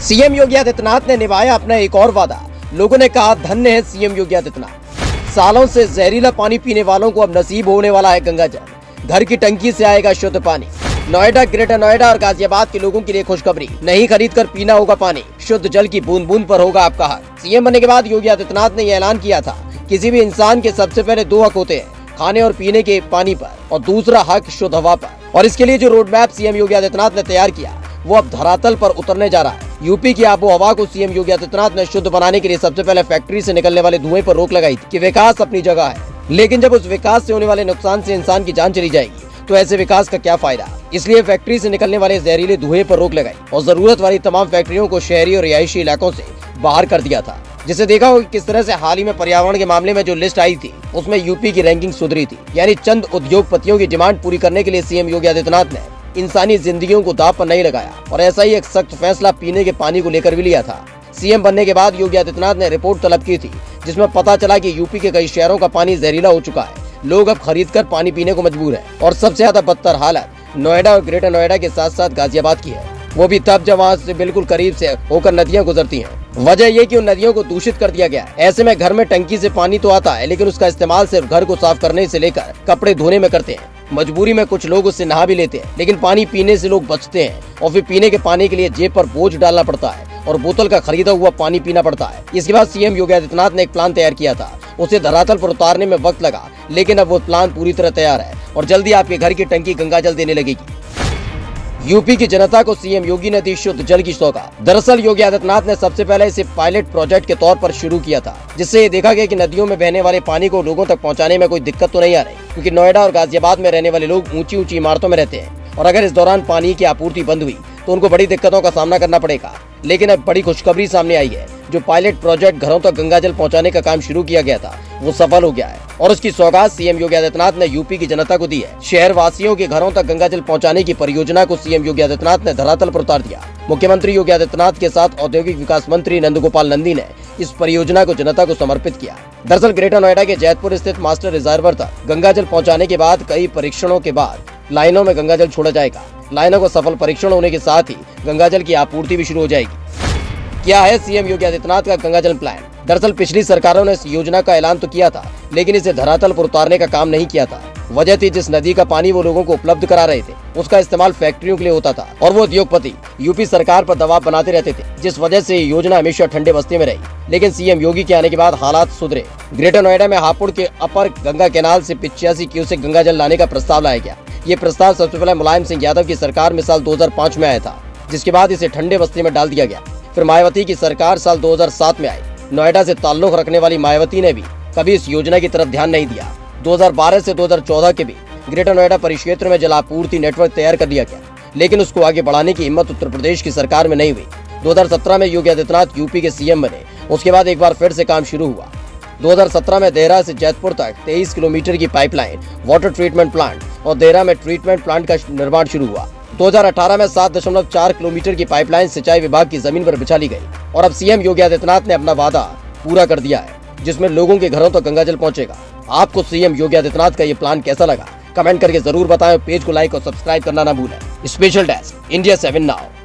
CM Yogi Adityanath ने निभाया अपना एक और वादा। लोगों ने कहा धन्य है सीएम योगी आदित्यनाथ। सालों से जहरीला पानी पीने वालों को अब नसीब होने वाला है गंगा जल। घर की टंकी से आएगा शुद्ध पानी। नोएडा, ग्रेटर नोएडा और गाजियाबाद के लोगों के लिए खुशखबरी। नहीं खरीद कर पीना होगा पानी। शुद्ध जल की बूंद बूंद पर होगा आपका हक। सीएम बनने के बाद योगी आदित्यनाथ ने यह ऐलान किया था, किसी भी इंसान के सबसे पहले दो हक होते हैं, खाने और पीने के पानी पर, और दूसरा हक शुद्ध हवा पर। और इसके लिए जो road map CM Yogi Adityanath ने तैयार किया वो अब धरातल पर उतरने जा रहा है। यूपी की आबो हवा को सीएम योगी आदित्यनाथ ने शुद्ध बनाने के लिए सबसे पहले फैक्ट्री से निकलने वाले धुएं पर रोक लगाई थी कि विकास अपनी जगह है, लेकिन जब उस विकास से होने वाले नुकसान से इंसान की जान चली जाएगी तो ऐसे विकास का क्या फायदा। इसलिए फैक्ट्री से निकलने वाले जहरीले धुएं पर रोक लगाई और जरूरत वाली तमाम फैक्ट्रियों को शहरी और रिहायशी इलाकों से बाहर कर दिया था। जिसे देखा हो किस तरह से हाल ही में पर्यावरण के मामले में जो लिस्ट आई थी उसमें यूपी की रैंकिंग सुधरी थी। यानी चंद उद्योगपतियों की डिमांड पूरी करने के लिए सीएम योगी आदित्यनाथ ने इंसानी जिंदगियों को दांव पर नहीं लगाया और ऐसा ही एक सख्त फैसला पीने के पानी को लेकर भी लिया था। सीएम बनने के बाद योगी आदित्यनाथ ने रिपोर्ट तलब की थी जिसमें पता चला कि यूपी के कई शहरों का पानी जहरीला हो चुका है। लोग अब खरीद कर पानी पीने को मजबूर है और सबसे ज्यादा बदतर हालत नोएडा और ग्रेटर नोएडा के साथ साथ गाजियाबाद की है, वो भी तब जब वहाँ से बिल्कुल करीब से होकर नदियाँ गुजरती हैं। वजह ये कि उन नदियों को दूषित कर दिया गया है। ऐसे में घर में टंकी से पानी तो आता है, लेकिन उसका इस्तेमाल सिर्फ घर को साफ करने से लेकर कपड़े धोने में करते हैं। मजबूरी में कुछ लोग उससे नहा भी लेते हैं, लेकिन पानी पीने से लोग बचते हैं और फिर पीने के पानी के लिए जेब पर बोझ डालना पड़ता है और बोतल का खरीदा हुआ पानी पीना पड़ता है। इसके बाद सीएम योगी आदित्यनाथ ने एक प्लान तैयार किया था। उसे धरातल पर उतारने में वक्त लगा, लेकिन अब वो प्लान पूरी तरह तैयार है और जल्दी आपके घर की टंकी गंगा जल देने लगेगी। यूपी की जनता को सीएम योगी ने दी शुद्ध जल की सौगात। दरअसल योगी आदित्यनाथ ने सबसे पहले इसे पायलट प्रोजेक्ट के तौर पर शुरू किया था, जिससे ये देखा गया कि नदियों में बहने वाले पानी को लोगों तक पहुंचाने में कोई दिक्कत तो नहीं आ रही, क्योंकि नोएडा और गाजियाबाद में रहने वाले लोग ऊंची ऊंची इमारतों में रहते हैं और अगर इस दौरान पानी की आपूर्ति बंद हुई तो उनको बड़ी दिक्कतों का सामना करना पड़ेगा। लेकिन अब बड़ी खुशखबरी सामने आई है। जो पायलट प्रोजेक्ट घरों तक गंगा जल पहुंचाने का काम शुरू किया गया था वो सफल हो गया है और उसकी सौगात सीएम योगी आदित्यनाथ ने यूपी की जनता को दी है। शहर वासियों के घरों तक गंगा जल पहुंचाने की परियोजना को सीएम योगी आदित्यनाथ ने धरातल पर उतार दिया। मुख्यमंत्री योगी आदित्यनाथ के साथ औद्योगिक विकास मंत्री नंदगोपाल नंदी ने इस परियोजना को जनता को समर्पित किया। दरअसल ग्रेटर नोएडा के जैतपुर स्थित मास्टर रिजर्वर तक गंगा जल पहुँचाने के बाद कई परीक्षणों के बाद लाइनों में गंगा जल छोड़ा जाएगा। लाइनों का सफल परीक्षण होने के साथ ही गंगा जल की आपूर्ति भी शुरू हो जाएगी। क्या है सीएम योगी आदित्यनाथ का गंगा जल प्लान? दरअसल पिछली सरकारों ने इस योजना का ऐलान तो किया था, लेकिन इसे धरातल पर उतारने का काम नहीं किया था। वजह थी जिस नदी का पानी वो लोगों को उपलब्ध करा रहे थे उसका इस्तेमाल फैक्ट्रियों के लिए होता था और वो उद्योगपति यूपी सरकार पर दबाव बनाते रहते थे, जिस वजह से ये योजना हमेशा ठंडे बस्ती में रही। लेकिन सीएम योगी के आने के बाद हालात सुधरे। ग्रेटर नोएडा में हापुड़ के अपर गंगा कैनाल से 85 क्यूसेक गंगा जल लाने का प्रस्ताव लाया गया। ये प्रस्ताव सबसे पहले मुलायम सिंह यादव की सरकार में साल 2005 में आया था, जिसके बाद इसे ठंडे बस्ती में डाल दिया गया। फिर मायावती की सरकार साल 2007 में आई। नोएडा से ताल्लुक रखने वाली मायावती ने भी कभी इस योजना की तरफ ध्यान नहीं दिया। 2012 से 2014 के भी ग्रेटर नोएडा परिक्षेत्र में जलापूर्ति नेटवर्क तैयार कर लिया गया, लेकिन उसको आगे बढ़ाने की हिम्मत उत्तर प्रदेश की सरकार में नहीं हुई। 2017 में योगी आदित्यनाथ यूपी के सीएम बने। उसके बाद एक बार फिर से काम शुरू हुआ। 2017 में देहरा से जैतपुर तक 23 किलोमीटर की पाइपलाइन, वाटर ट्रीटमेंट प्लांट और देहरा में ट्रीटमेंट प्लांट का निर्माण शुरू हुआ। 2018 में 7.4 किलोमीटर की पाइपलाइन सिंचाई विभाग की जमीन पर बिछा ली गई और अब सीएम योगी आदित्यनाथ ने अपना वादा पूरा कर दिया है, जिसमें लोगों के घरों तक गंगा जल पहुंचेगा। आपको सीएम योगी आदित्यनाथ का ये प्लान कैसा लगा? कमेंट करके जरूर बताएं। पेज को लाइक और सब्सक्राइब करना ना भूलें। Special desk, India 7 now.